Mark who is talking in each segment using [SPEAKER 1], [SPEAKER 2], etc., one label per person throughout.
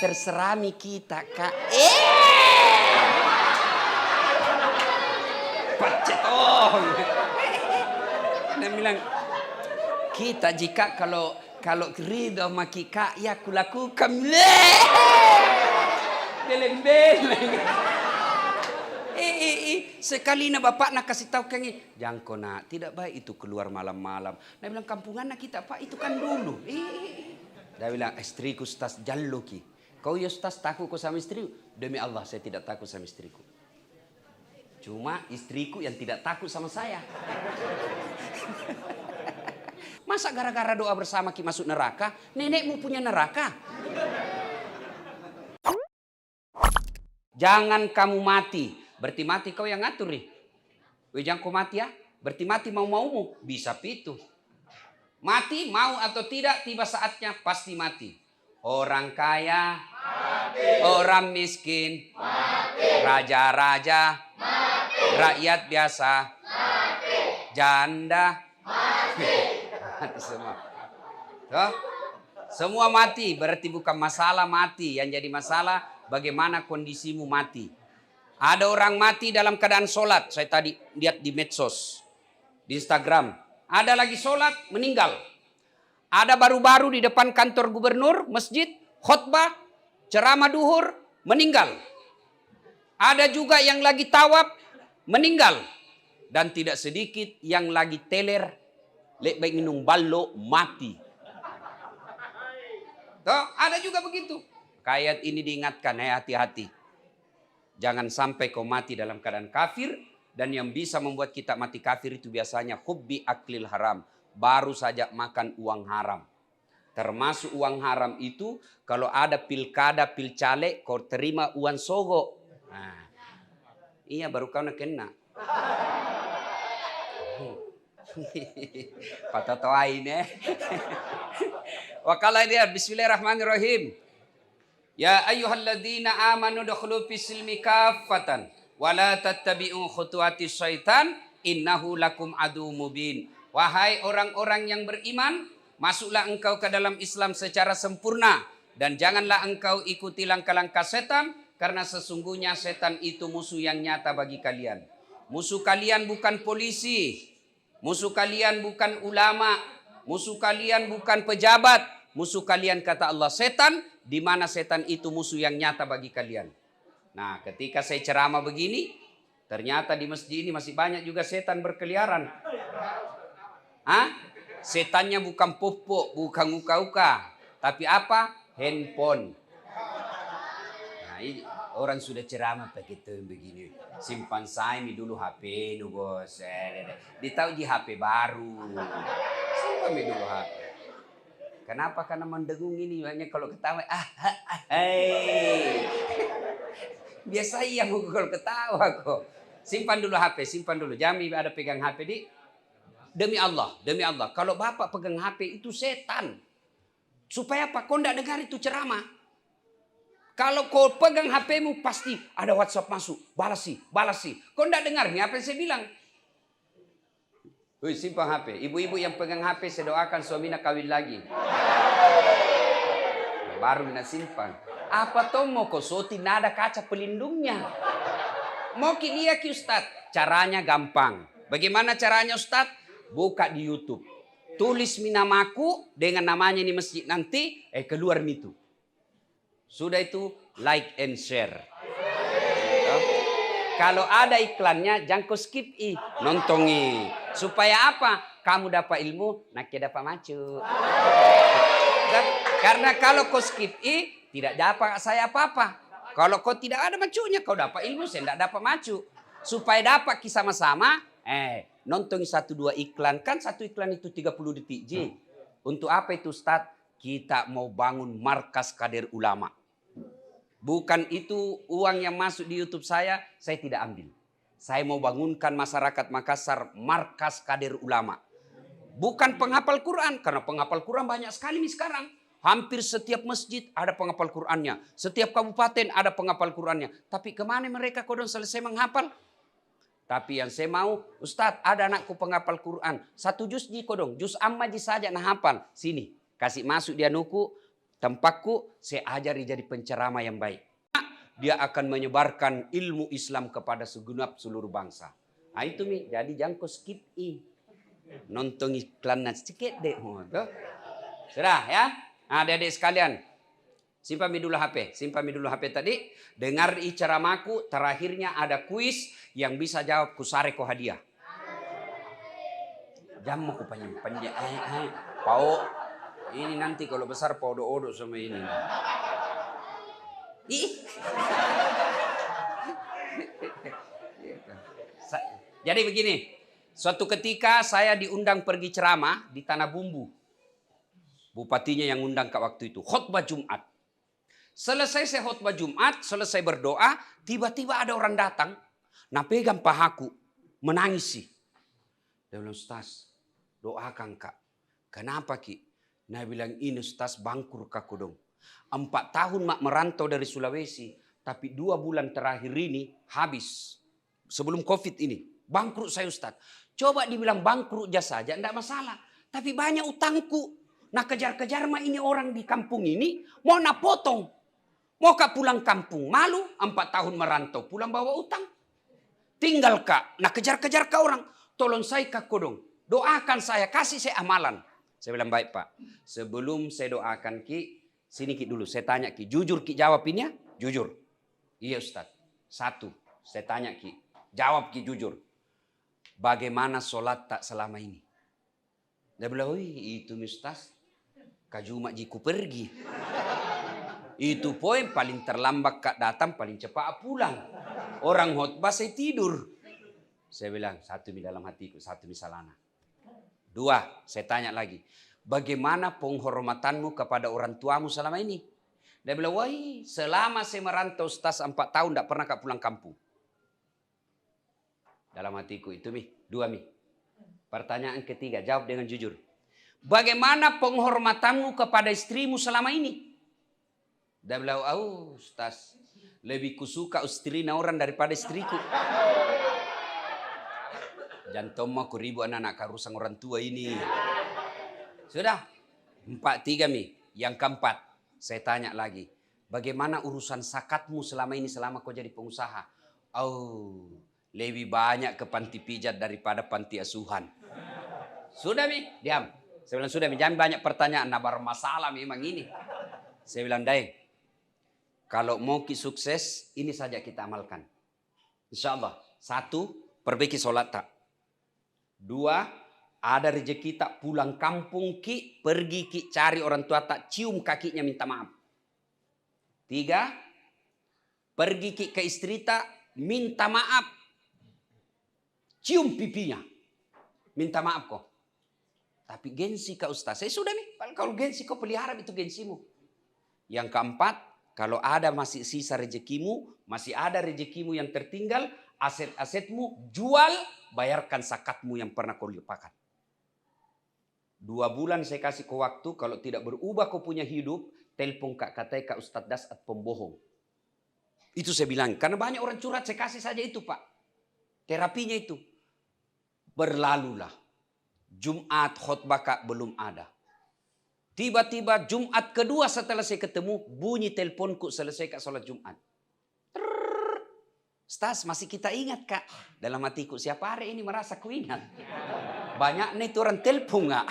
[SPEAKER 1] terserah mi kita kak. Pacetong. Dia bilang kita jika kalau ridho sama kika ya kulakukan. Beleng-beleng. Sekali na bapak nak kasih tahu kangi, jangko nak tidak baik itu keluar malam-malam. Dia bilang kampungan nak kita pak itu kan dulu. Dia bilang istriku stas jalluki. Kau ya stas takut kau sama istriku? Demi Allah saya tidak takut sama istriku. Cuma istriku yang tidak takut sama saya. Masa gara-gara doa bersama ki masuk neraka? Nenekmu punya neraka. Jangan kamu mati. Berarti mati kau yang ngatur nih. Jangan kau mati ya. Berarti mati mau-maumu. Bisa pitu. Mati mau atau tidak tiba saatnya pasti mati. Orang kaya. Mati. Orang miskin. Mati. Raja-raja. Mati. Rakyat biasa. Mati. Janda. Mati. Mati semua. So, semua mati. Berarti bukan masalah mati. Yang jadi masalah bagaimana kondisimu mati. Ada orang mati dalam keadaan sholat. Saya tadi lihat di medsos. Di Instagram. Ada lagi sholat, meninggal. Ada baru-baru di depan kantor gubernur, masjid, khutbah, ceramah duhur, meninggal. Ada juga yang lagi tawaf, meninggal. Dan tidak sedikit yang lagi teler, baik minum ballo, mati. Tuh, ada juga begitu. Ayat ini diingatkan, hati-hati. Jangan sampai kau mati dalam keadaan kafir. Dan yang bisa membuat kita mati kafir itu biasanya hubbi aklil haram. Baru saja makan uang haram. Termasuk uang haram itu kalau ada pilkada, pilcale, kau terima uang sogo. Nah, iya baru kau nak kena. Patatoain Wakala dia bismillahirrahmanirrahim. Ya ayyuhalladzina amanu dukhulu fis-silmi kaffatan wa la tattabi'u khutuwatis syaitan innahu lakum adu mubin. Wahai orang-orang yang beriman, masuklah engkau ke dalam Islam secara sempurna dan janganlah engkau ikuti langkah-langkah setan karena sesungguhnya setan itu musuh yang nyata bagi kalian. Musuh kalian bukan polisi, musuh kalian bukan ulama, musuh kalian bukan pejabat, musuh kalian kata Allah setan. Di mana setan itu musuh yang nyata bagi kalian. Nah, ketika saya ceramah begini, ternyata di masjid ini masih banyak juga setan berkeliaran. Hah? Setannya bukan popok, bukan uka-uka, tapi apa? Handphone. Nah, ini orang sudah ceramah begitu begini. Simpan saya dulu HP nu bos. Ditahu di HP baru. Simpan dulu HP. Kenapa? Karena mendengung ini banyak kalau ketawa. Biasa iya mau kalau ketawa kok. Simpan dulu HP, simpan dulu. Jangan ada pegang HP di. Demi Allah. Kalau bapak pegang HP itu setan. Supaya apa? Kau tidak dengar itu ceramah. Kalau kau pegang HPmu pasti ada WhatsApp masuk. Balasi. Kau tidak dengar nih apa yang saya bilang. Wih, simpan HP. Ibu-ibu yang pegang HP saya doakan suaminya kawin lagi. Baru nak simpan. Apa toh mau kau soti nada kaca pelindungnya. Mau lihat Ustaz. Caranya gampang. Bagaimana caranya Ustaz? Buka di YouTube. Tulis namaku dengan namanya di masjid nanti. Keluar itu. Sudah itu like and share. Kalau ada iklannya jangan kau skip nontongi. Supaya apa? Kamu dapat ilmu, nak dapat macu. Karena kalau kau skip tidak dapat saya apa-apa. Kalau kau tidak ada macunya, kau dapat ilmu, saya tidak dapat macu. Supaya dapat kisah sama-sama, nonton 1-2 iklan. Kan satu iklan itu 30 detik. Untuk apa itu Ustaz? Kita mau bangun markas kader ulama. Bukan itu uang yang masuk di YouTube saya tidak ambil. Saya mau bangunkan masyarakat Makassar markas kader ulama. Bukan penghafal Quran, karena penghafal Quran banyak sekali nih sekarang. Hampir setiap masjid ada penghafal Qurannya. Setiap kabupaten ada penghafal Qurannya. Tapi kemana mereka kodong selesai menghafal? Tapi yang saya mau, Ustadz ada anakku penghafal Quran. 1 juz di kodong, juz amma saja nah hafal. Sini, kasih masuk dia nuku. tempatku, saya ajari jadi penceramah yang baik. Dia akan menyebarkan ilmu Islam kepada segenap seluruh bangsa. Nah itu Mi, jadi jangan kau skip nonton iklan sedikit deh. Sudah ya? Nah adik-adik sekalian, simpan dulu HP. Simpan dulu HP tadi. Dengar ceramahku, terakhirnya ada kuis yang bisa jawab kusare ko hadiah. Jam aku panjang. Pau, ini nanti kalau besar pau odo sama ini. Jadi begini, suatu ketika saya diundang pergi ceramah di Tanah Bumbu. Bupatinya yang undang ke waktu itu, khutbah Jumat. Selesai saya khutbah Jumat, selesai berdoa, tiba-tiba ada orang datang, nah pegang pahaku, menangis sih. Dia bilang, Ustaz, doakan Kak. Kenapa Ki? Nah bilang, ini Ustaz bangkrut kaku dong. 4 tahun mak merantau dari Sulawesi, tapi 2 bulan terakhir ini habis. Sebelum COVID ini, bangkrut saya Ustaz. Coba dibilang bangkrut saja, enggak masalah. Tapi banyak utangku. Nah kejar-kejar mah ini orang di kampung ini, mau nak potong. Mau Kak pulang kampung, malu 4 tahun merantau, pulang bawa utang. Tinggal Kak, nah kejar-kejar ke orang. Tolong saya Kak Kodong, doakan saya, kasih saya amalan. Saya bilang baik Pak, sebelum saya doakan Ki, sini Ki dulu, saya tanya Ki, jujur Ki jawab ini ya? Jujur. Iya Ustaz. 1, saya tanya Ki, jawab Ki jujur. Bagaimana sholat tak selama ini? Dia bilang, itu Ustaz, Kajuma jiku pergi. Itu poin paling terlambat Kak datang, paling cepat pulang. Orang khotbah saya tidur. Saya bilang, 1 di dalam hatiku, 1 di salana. 2, saya tanya lagi. Bagaimana penghormatanmu kepada orang tuamu selama ini? Dia bilang, selama saya merantau Ustaz 4 tahun tidak pernah Kak pulang kampung. Dalam hatiku itu 2 Pertanyaan ketiga, jawab dengan jujur. Bagaimana penghormatanmu kepada istrimu selama ini? Dia bilang, Ustaz, lebih kusuka istrinya orang daripada istriku. Jantung aku ribu anak-anak karusang orang tua ini. Sudah. 4-3 Yang keempat, saya tanya lagi. Bagaimana urusan zakatmu selama ini selama kau jadi pengusaha? Lebih banyak ke panti pijat daripada panti asuhan. Sudah diam. Saya bilang sudah jangan banyak pertanyaan. Nah bermasalah memang ini. Saya bilang kalau mau sukses ini saja kita amalkan. Insya Allah. 1, perbaiki sholat tak. 2, ada rezeki tak pulang kampung Ki, pergi Ki cari orang tua tak, cium kakinya minta maaf. 3, pergi Ki ke istri tak, minta maaf. Cium pipinya. Minta maaf kok. Tapi gengsi Kak Ustaz. Saya sudah kalau gengsi kau pelihara itu gengsimu. Yang keempat, kalau ada masih sisa rezekimu, masih ada rezekimu yang tertinggal, aset-asetmu jual, bayarkan zakatmu yang pernah kau lupakan. 2 bulan saya kasih kau waktu, kalau tidak berubah kau punya hidup, telepon Kak Ustaz Dasat pembohong. Itu saya bilang, karena banyak orang curhat, saya kasih saja itu Pak. Terapinya itu. Berlalulah. Jumat khutbah Kak belum ada. Tiba-tiba Jumat kedua setelah saya ketemu, bunyi teleponku selesai Kak sholat Jumat. Ustaz, masih kita ingat Kak. Dalam hatiku, siapa hari ini merasa ku ingat? Banyak nih tuh orang telepon Kak.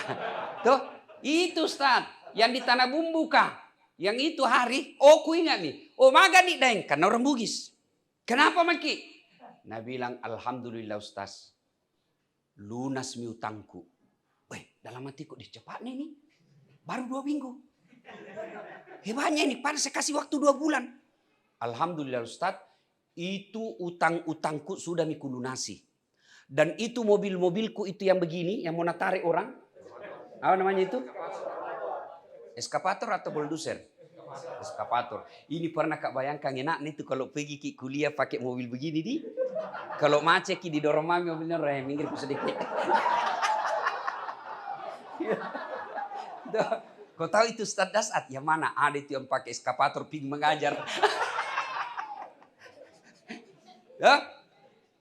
[SPEAKER 1] Tuh, itu Ustaz. Yang di Tanah Bumbu Kak. Yang itu hari, ku ingat nih. Maga nih daeng, karena orang Bugis. Kenapa Maki? Nah bilang, Alhamdulillah Ustaz. Lunas mi utangku. Dalam hatiku, cepat nih. Baru 2 minggu. Hebatnya ini, padahal saya kasih waktu 2 bulan. Alhamdulillah Ustaz, itu utang-utangku sudah mikulunasi. Dan itu mobil-mobilku itu yang begini, yang mau tarik orang. Apa namanya itu? Eskapator atau bulldozer? Eskapator. Ini pernah Kak bayangkan enak nih tuh kalau pergi Ki kuliah pakai mobil begini di. Kalau macet Ki didorong mami mobilnya minggir sedikit. Kau tahu itu Ustaz Dasat? Yang mana? Ada itu yang pakai eskapator pergi mengajar. Ya?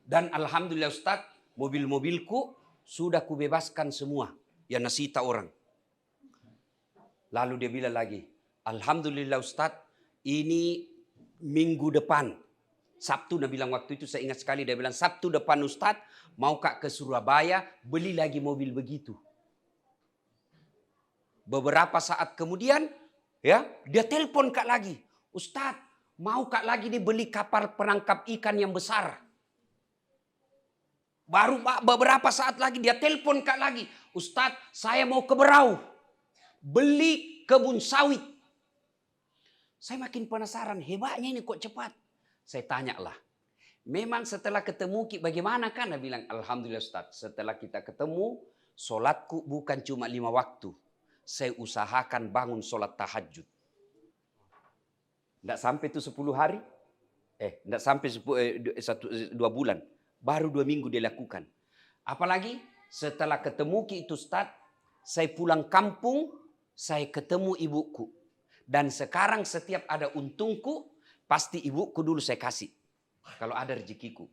[SPEAKER 1] Dan Alhamdulillah Ustaz, mobil-mobilku sudah kubebaskan semua yang nasita orang. Lalu dia bilang lagi, Alhamdulillah Ustadz, ini minggu depan. Sabtu dia bilang waktu itu, saya ingat sekali, dia bilang Sabtu depan Ustadz, mau Kak ke Surabaya, beli lagi mobil begitu. Beberapa saat kemudian, ya, dia telepon Kak lagi. Ustadz, mau Kak lagi nih beli kapal penangkap ikan yang besar. Baru beberapa saat lagi dia telepon Kak lagi. Ustadz, saya mau ke Berau. Beli kebun sawit. Saya makin penasaran, hebatnya ini kok cepat. Saya tanyalah. Memang setelah ketemu Ki bagaimana kan? Dia bilang, Alhamdulillah Ustadz, setelah kita ketemu, sholatku bukan cuma 5 waktu. Saya usahakan bangun sholat tahajud. Tidak sampai itu 10 hari. Tidak sampai 2 bulan. Baru 2 minggu dia lakukan. Apalagi setelah ketemu Ki itu Ustadz, saya pulang kampung, saya ketemu ibuku. Dan sekarang setiap ada untungku, pasti ibuku dulu saya kasih. Kalau ada rezekiku.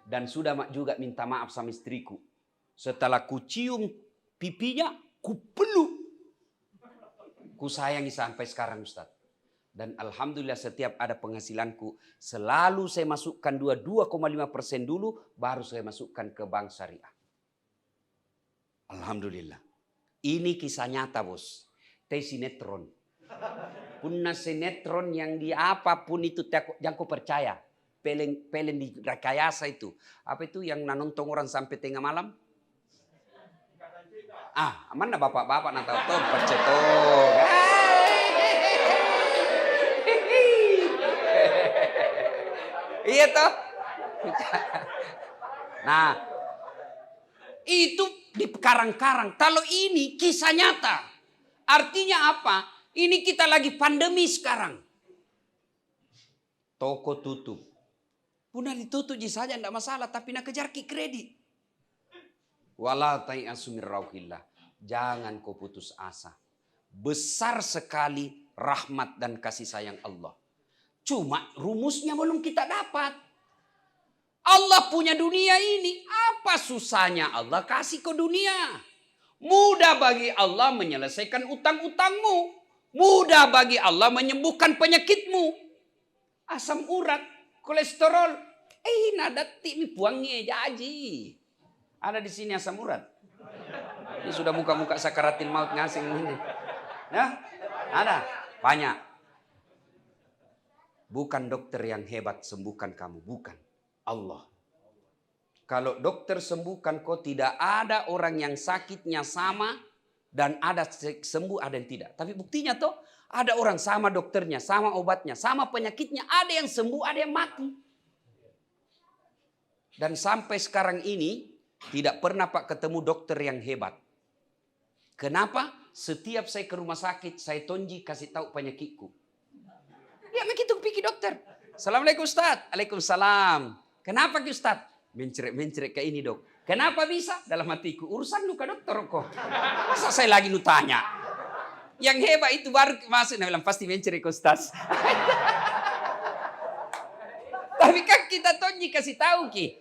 [SPEAKER 1] Dan sudah juga minta maaf sama istriku. Setelah ku cium pipinya, ku peluk. Ku sayangi sampai sekarang Ustadz. Dan Alhamdulillah setiap ada penghasilanku, selalu saya masukkan 2,5% dulu, baru saya masukkan ke bank syariah. Alhamdulillah. Ini kisah nyata bos. Teh sinetron. Punna sinetron yang di apapun itu, jangan kau percaya. Pelen di rekayasa itu. Apa itu yang nonton orang sampai tengah malam? Mana bapak-bapak nak tahu tuh percetok. Iya toh. Nah, itu di karang-karang. Kalau ini kisah nyata. Artinya apa? Ini kita lagi pandemi sekarang. Toko tutup. Puna ditutup saja tidak masalah. Tapi nak kejar kredit. Wala ta'asu min rauhillah. Jangan kau putus asa. Besar sekali rahmat dan kasih sayang Allah. Cuma rumusnya belum kita dapat. Allah punya dunia ini. Apa susahnya Allah kasih ke dunia? Mudah bagi Allah menyelesaikan utang-utangmu. Mudah bagi Allah menyembuhkan penyakitmu. Asam urat, kolesterol. Nadati mi buangnya jaji. Ada di sini asam urat. Ini sudah muka-muka sakaratil maut ngasing ini. Nah, ada banyak. Bukan dokter yang hebat sembuhkan kamu, bukan. Allah. Kalau dokter sembuhkan kau, tidak ada orang yang sakitnya sama dan ada sembuh, ada yang tidak. Tapi buktinya toh ada orang sama dokternya, sama obatnya, sama penyakitnya, ada yang sembuh, ada yang mati. Dan sampai sekarang ini tidak pernah Pak ketemu dokter yang hebat. Kenapa? Setiap saya ke rumah sakit, saya tonji kasih tahu penyakitku. Ya begitu pikir dokter. Assalamualaikum Ustaz. Waalaikumsalam. Kenapa ki Ustaz? Mencerek kayak ini dok. Kenapa bisa? Dalam hatiku. Urusan lu ke dokter kok. Masa saya lagi lu tanya? Yang hebat itu baru masuk. Nah bilang pasti mencerek Ustaz. Tapi kan kita tonji kasih tahu ki.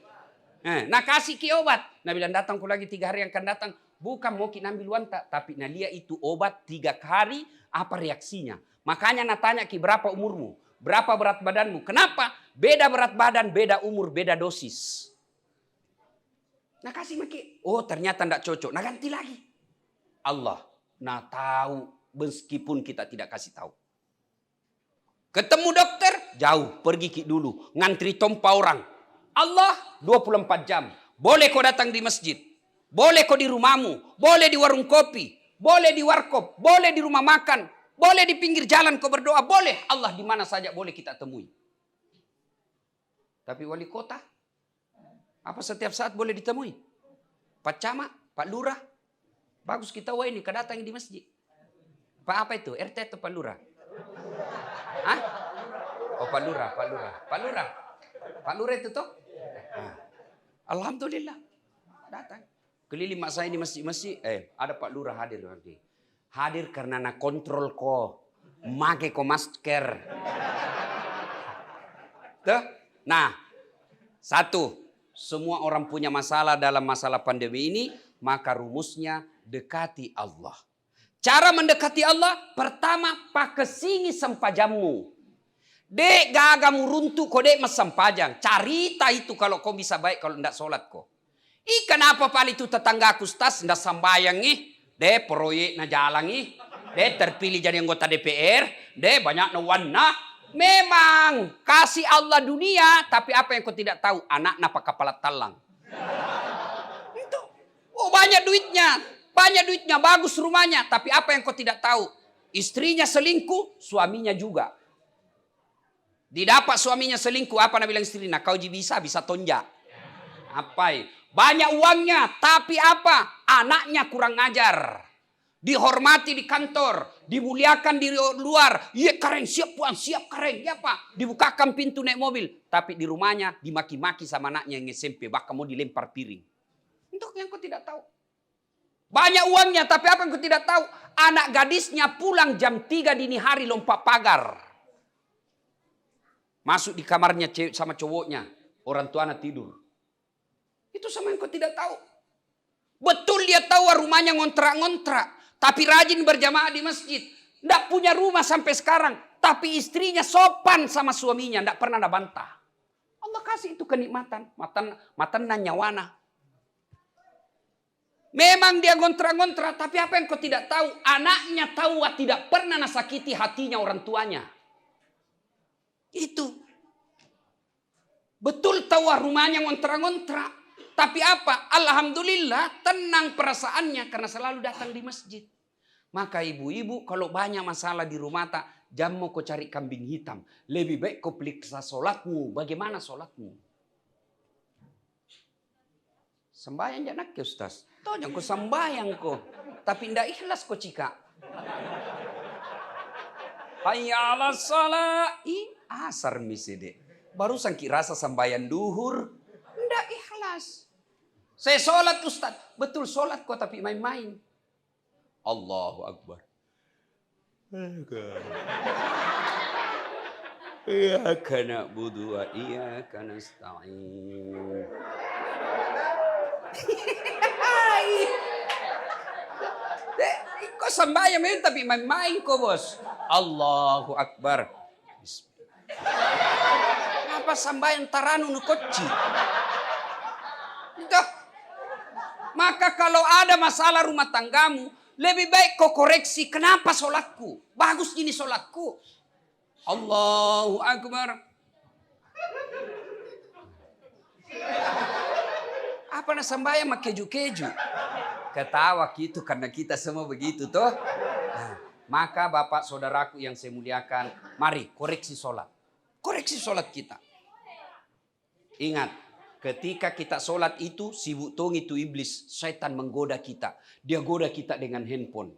[SPEAKER 1] Nah kasih ki obat. Nah bilang datang ku lagi 3 hari yang akan datang. Bukan mau ki ambil wanta. Tapi nah lihat itu obat 3 hari. Apa reaksinya? Makanya nak tanya ki berapa umurmu? Berapa berat badanmu? Kenapa? Beda berat badan, beda umur, beda dosis. Nah kasih maki. Oh ternyata tidak cocok. Nah ganti lagi. Allah. Nah tahu meskipun kita tidak kasih tahu. Ketemu dokter, jauh. Pergi ki dulu. Ngantri tompa orang. Allah 24 jam. Boleh kau datang di masjid. Boleh kau di rumahmu. Boleh di warung kopi. Boleh di warkop. Boleh di rumah makan. Boleh di pinggir jalan kau berdoa. Boleh. Allah di mana saja boleh kita temui. Tapi wali kota. Apa setiap saat boleh ditemui? Pak Camat, Pak Lurah. Bagus kita ini kedatang di masjid. Pak apa itu? RT atau Pak Lurah? Hah? Oh Pak Lurah, Pak Lurah. Pak Lurah. Pak Lurah itu toh? Alhamdulillah. Datang. Keliling mak saya di masjid-masjid. Ada Pak Lurah hadir nanti. Hadir karena nak kontrol ko. Make ko masker. Tuh. Nah. Satu. Semua orang punya masalah dalam masalah pandemi ini. Maka rumusnya dekati Allah. Cara mendekati Allah, pertama pakesingi sempajamu. Dek gagamu runtuh kau dek sempajang. Carita itu kalau kau bisa baik kalau tidak sholat kau. Kenapa pali itu tetanggaku stas tidak sembayang nih. Dek proyek na jalan nih. Dek terpilih jadi anggota DPR. Dek banyak na warna. Memang kasih Allah dunia, tapi apa yang kau tidak tahu? Anak napa kepala talang. Itu. Oh banyak duitnya. Banyak duitnya, bagus rumahnya. Tapi apa yang kau tidak tahu? Istrinya selingkuh, suaminya juga. Didapat suaminya selingkuh, apa nak bilang istrinya? Kau bisa tonjak. Apa? Banyak uangnya, tapi apa? Anaknya kurang ajar. Dihormati di kantor, dimuliakan di luar. Iya keren, siap puan, siap keren. Ya pak, dibukakan pintu naik mobil. Tapi di rumahnya dimaki-maki sama anaknya yang SMP. Bahkan mau dilempar piring. Untuk yang kau tidak tahu. Banyak uangnya, tapi apa yang kau tidak tahu? Anak gadisnya pulang jam 3 dini hari lompat pagar. Masuk di kamarnya sama cowoknya. Orang tuanya tidur. Itu sama yang kau tidak tahu. Betul dia tahu rumahnya ngontrak-ngontrak. Tapi rajin berjamaah di masjid. Tidak punya rumah sampai sekarang. Tapi istrinya sopan sama suaminya. Tidak pernah ada bantah. Allah kasih itu kenikmatan. Matan nyawana. Memang dia ngontrak-ngontrak, tapi apa yang kau tidak tahu? Anaknya tahu tidak pernah nasakiti hatinya orang tuanya. Itu. Betul tahu rumahnya ngontrak-ngontrak. Tapi apa? Alhamdulillah tenang perasaannya karena selalu datang di masjid. Maka ibu-ibu kalau banyak masalah di rumah tak, jangan mau kau cari kambing hitam. Lebih baik kau periksa sholatmu. Bagaimana sholatmu? Sembayang jangan ke Ustaz. Tahu jangan kau sembayang kau. Tapi tidak ikhlas kau cika. Hayya ala salat. Asar misede. Barusan rasa sembayang duhur. Tidak ikhlas. Saya sholat Ustaz. Betul sholat kau tapi main-main. Allahu Akbar. Iyyaka na'budu wa iyyaka nasta'in. Kau sembahyang memang tapi main-main kau bos. Allahu Akbar. Kenapa sembahyang taranu nukoci? Itu. Maka kalau ada masalah rumah tanggamu, lebih baik kau koreksi. Kenapa sholatku? Bagus gini sholatku. Allahu Akbar. Apa nak sembahyang mak keju-keju? Ketawa gitu karena kita semua begitu toh. Nah, maka bapak saudaraku yang saya muliakan, mari koreksi sholat. Koreksi sholat kita. Ingat, ketika kita sholat itu sibuk tong itu iblis, setan menggoda kita. Dia goda kita dengan handphone.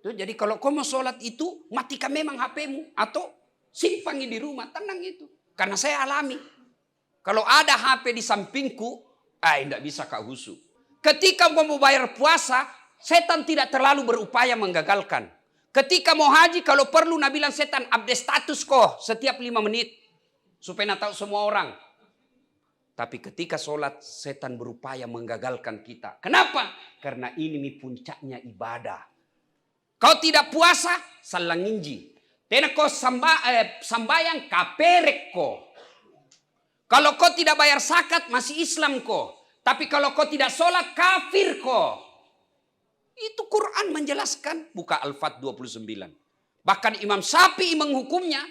[SPEAKER 1] Tuh, jadi kalau kau mau sholat itu, matikan memang HP-mu atau simpangi di rumah, tenang itu. Karena saya alami. Kalau ada HP di sampingku, tidak bisa kak husu. Ketika mau bayar puasa, setan tidak terlalu berupaya menggagalkan. Ketika mau haji, kalau perlu Nabi bilang setan update status kok setiap 5 menit. Supaya tahu semua orang. Tapi ketika sholat, setan berupaya menggagalkan kita. Kenapa? Karena ini puncaknya ibadah. Kau tidak puasa, salang inji. Tena kau sambayang kaperek kau. Kalau kau tidak bayar zakat, masih Islam kau. Tapi kalau kau tidak sholat, kafir kau. Itu Quran menjelaskan. Buka Al-Fat 29. Bahkan Imam Syafi'i menghukuminya.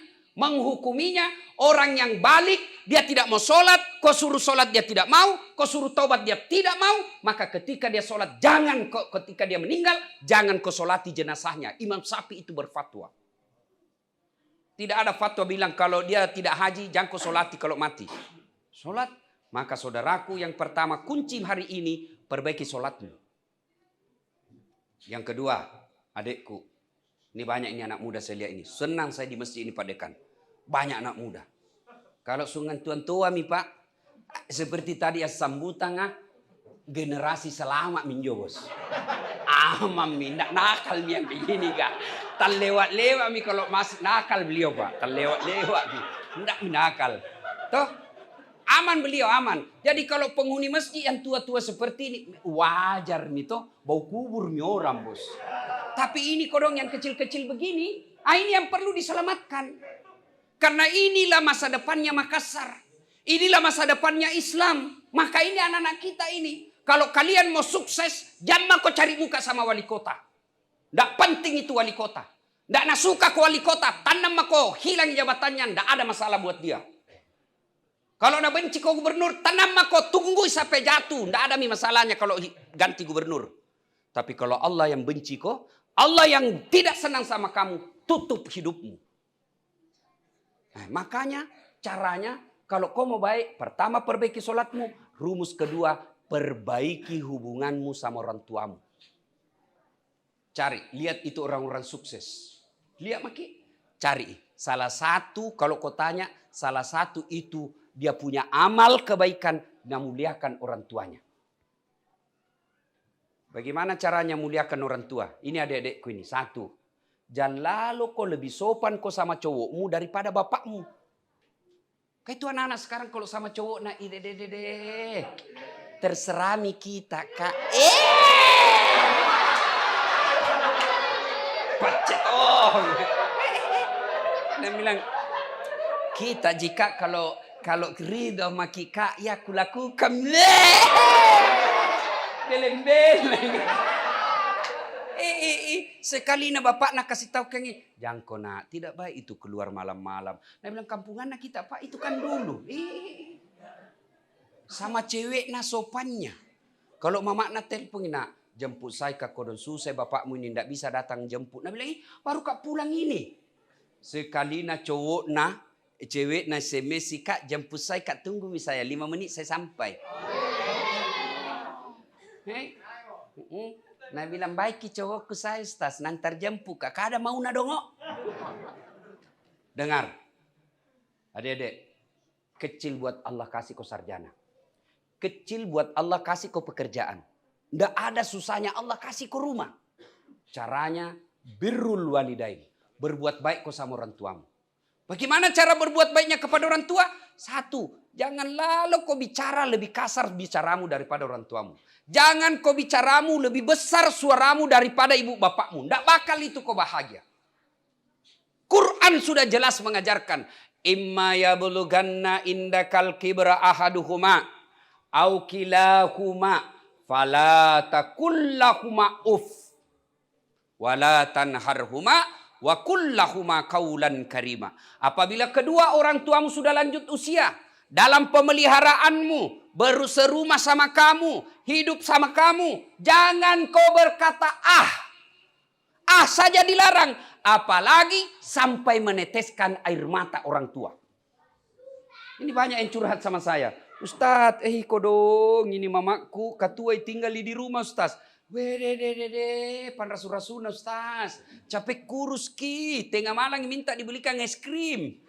[SPEAKER 1] Orang yang balik, dia tidak mau sholat. Kau suruh sholat, dia tidak mau. Kau suruh taubat, dia tidak mau. Maka ketika dia sholat, ketika dia meninggal, jangan kau sholati jenazahnya. Imam Syafi'i itu berfatwa. Tidak ada fatwa bilang kalau dia tidak haji, jangan kau sholati kalau mati. Sholat. Maka saudaraku yang pertama kunci hari ini perbaiki sholatmu. Yang kedua, adikku. Ini banyak ini anak muda saya lihat ini. Senang saya di masjid ini Pak Dekan. Banyak anak muda. Kalau sungan tuan tua mi Pak. Seperti tadi sambutan generasi selamat minjo bos. Amam mi. Nak nakal mi yang begini kak. Tak lewat-lewat mi kalau masih nakal beliau Pak. Tak lewat-lewat mi. Tidak nakal. Toh. Aman beliau, aman. Jadi kalau penghuni masjid yang tua-tua seperti ini, wajar nih toh, bau kubur nih orang bos. Tapi ini kodong yang kecil-kecil begini, ini yang perlu diselamatkan. Karena inilah masa depannya Makassar. Inilah masa depannya Islam. Maka ini anak-anak kita ini. Kalau kalian mau sukses, jangan kau cari muka sama wali kota. Tidak penting itu wali kota. Tidak nak suka ke wali kota, tanam kau hilang jabatannya, tidak ada masalah buat dia. Kalau nak benci kau gubernur, tanam kau tunggu sampai jatuh. Tidak ada masalahnya kalau ganti gubernur. Tapi kalau Allah yang benci kau, Allah yang tidak senang sama kamu, tutup hidupmu. Nah, makanya caranya kalau kau mau baik, pertama perbaiki sholatmu. Rumus kedua, perbaiki hubunganmu sama orang tuamu. Cari, lihat itu orang-orang sukses. Lihat maki, cari. Salah satu, kalau kau tanya, salah satu itu dia punya amal kebaikan, memuliakan orang tuanya. Bagaimana caranya muliakan orang tua? Ini adik-adikku ini. Satu, jangan lalu kau lebih sopan kau sama cowokmu daripada bapakmu. Kayak itu anak-anak sekarang kalau sama cowok, nah ide terserah mi kita kak. Pacet dia bilang, kita jika kalau ridho sama kika, ya kulakukan. Beleng-beleng. Sekali na bapak nak kasih tahu kami, jangan kau nak, tidak baik itu keluar malam-malam. Nah bilang kampungan nak kita pak, itu kan dulu. Sama cewek na sopannya. Kalau mama nak telepon nak, jemput saya ke kodon susah bapakmu ini tidak bisa datang jemput. Nah bilang, baru kak pulang ini. Sekali na cowok na, cewek na SMS kak jemput saya kak tunggu misalnya 5 menit saya sampai. Nah bilang baik cowokku saya Ustaz, nanti jemput kak ada mau na dongo. Dengar, adik-adik, kecil buat Allah kasih kau sarjana, kecil buat Allah kasih kau pekerjaan. Nggak ada susahnya Allah kasih kau rumah. Caranya birrul walidain, berbuat baik kau sama orang tuamu. Bagaimana cara berbuat baiknya kepada orang tua? Satu, jangan lalu kau bicara lebih kasar bicaramu daripada orang tuamu. Jangan kau bicaramu lebih besar suaramu daripada ibu bapakmu. Tidak bakal itu kau bahagia. Quran sudah jelas mengajarkan. Imma yablughanna indakal kibra ahaduhuma au kilahuma fala takullahuma uf wala tanharhuma wa kullahuma qaulan karima. Apabila kedua orang tuamu sudah lanjut usia, dalam pemeliharaanmu, berserumah sama kamu, hidup sama kamu, jangan kau berkata ah saja dilarang, apalagi sampai meneteskan air mata orang tua. Ini banyak yang curhat sama saya. Ustaz, kodong ini mamaku katua tinggal di rumah Ustaz. Wede, pan rasu-rasuna Ustaz. Capek kurus ki, tengah malam minta dibelikan es krim.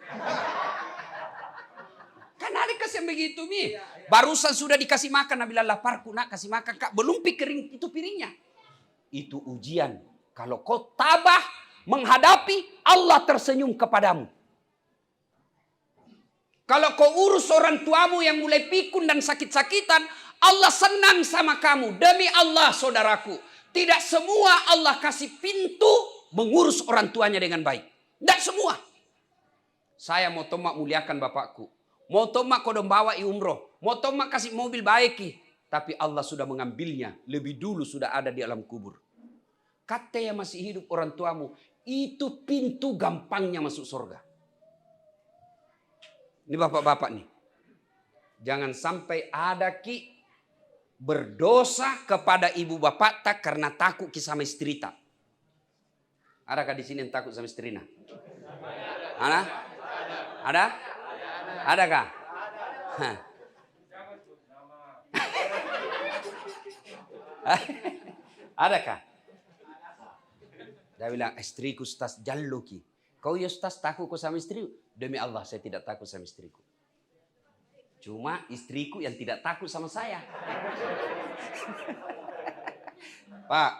[SPEAKER 1] Kan ada kasih begitu mi. Barusan sudah dikasih makan, Nabi laparku nak kasih makan kak. Belum pikirin itu piringnya. Itu ujian. Kalau kau tabah menghadapi, Allah tersenyum kepadamu. Kalau kau urus orang tuamu yang mulai pikun dan sakit-sakitan, Allah senang sama kamu. Demi Allah saudaraku, tidak semua Allah kasih pintu mengurus orang tuanya dengan baik. Tidak semua. Saya mau tomak muliakan bapakku. Mau tomak kodong bawa umroh. Mau tomak kasih mobil baiki. Tapi Allah sudah mengambilnya. Lebih dulu sudah ada di alam kubur. Kata yang masih hidup orang tuamu. Itu pintu gampangnya masuk surga. Ini bapak-bapak nih. Jangan sampai ada ki berdosa kepada ibu bapak tak karena takut ki sama istri tak. Adakah di sini yang takut sama istri nak? Ada? Adakah? Adakah? Dia bilang, istriku Ustaz jalluki. Kau ya Ustaz takut kau sama istri? Demi Allah saya tidak takut sama istriku. Cuma istriku yang tidak takut sama saya. Pak,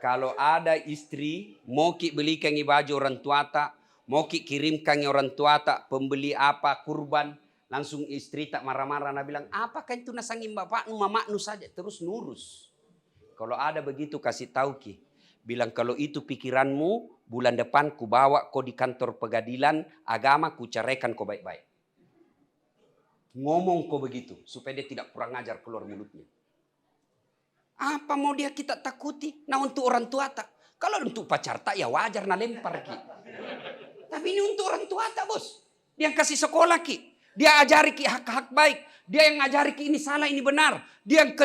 [SPEAKER 1] kalau ada istri mau ki belikan baju orang tua tak, mau ki kirimkan orang tua tak, pembeli apa kurban, Langsung istri tak marah-marah, nah bilang, apakah itu nasangin bapaknu, mamaknu saja. Terus nurus. Kalau ada begitu kasih tahu Ki. Bilang kalau itu pikiranmu, bulan depan ku bawa kau di kantor pengadilan agama, ku ceraikan kau baik-baik. Ngomong kau begitu, supaya dia tidak kurang ajar keluar mulutnya. Apa mau dia kita takuti? Nah untuk orang tua tak. Kalau untuk pacar tak ya wajar nah lempar Ki. Tapi ini untuk orang tua tak bos. Dia yang kasih sekolah Ki. Dia ajari Ki hak-hak baik. Dia yang ngajari Ki ini salah ini benar. Dia yang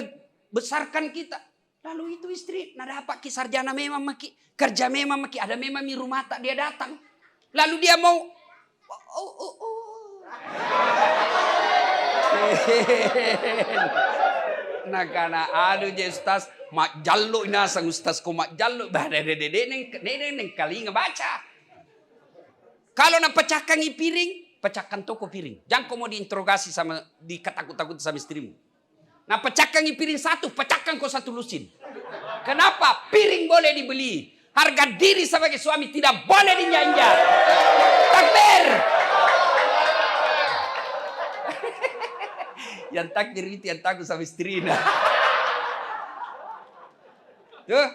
[SPEAKER 1] besarkan kita. Lalu itu istri, nah dapat Ki sarjana memang Ki. Kerja memang Ki. Ada memang di rumah tak dia datang. Lalu dia mau. Nah karena aduh je ustaz mak jallo ina sang ustaz ko mak jallo bah dede neng kali ngebaca. Kalau nak pecahkan piring, pecahkan toko piring. Jangan kau mau diinterogasi sama dikatakut-takut sama istrimu. Nah pecahkan piring satu, pecahkan kau satu lusin. Kenapa? Piring boleh dibeli. Harga diri sebagai suami tidak boleh dinyanjak. Takbir. Yang takdir itu yang takut sama istrinya. Tuh,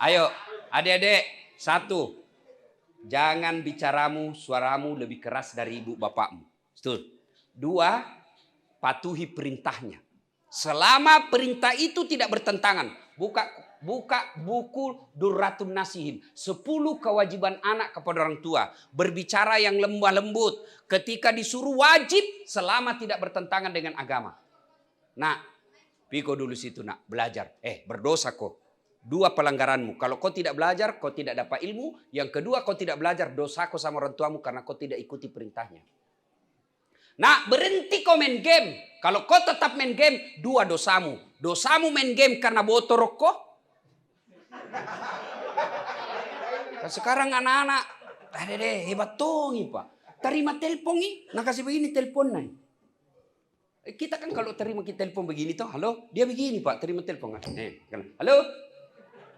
[SPEAKER 1] ayo adik-adik. Satu, jangan suaramu lebih keras dari ibu bapakmu. Betul. Dua, patuhi perintahnya. Selama perintah itu tidak bertentangan. Buka buku Durratun Nasihin. 10 kewajiban anak kepada orang tua. Berbicara yang lemah lembut. Ketika disuruh wajib selama tidak bertentangan dengan agama. Nah, piko dulu situ nak belajar. Berdosa kok. 2 pelanggaranmu. Kalau kau tidak belajar, kau tidak dapat ilmu. Yang kedua, kau tidak belajar dosa kau sama orang tuamu karena kau tidak ikuti perintahnya. Nah, berhenti kau main game. Kalau kau tetap main game, 2 dosamu. Dosamu main game karena botorok kau. Sekarang anak-anak, hebat tongi pak. Terima telepon nih, nah kasih begini telepon nih. Kita kan kalau terima kita telepon begini toh, halo, dia begini pak, terima telepon. Halo,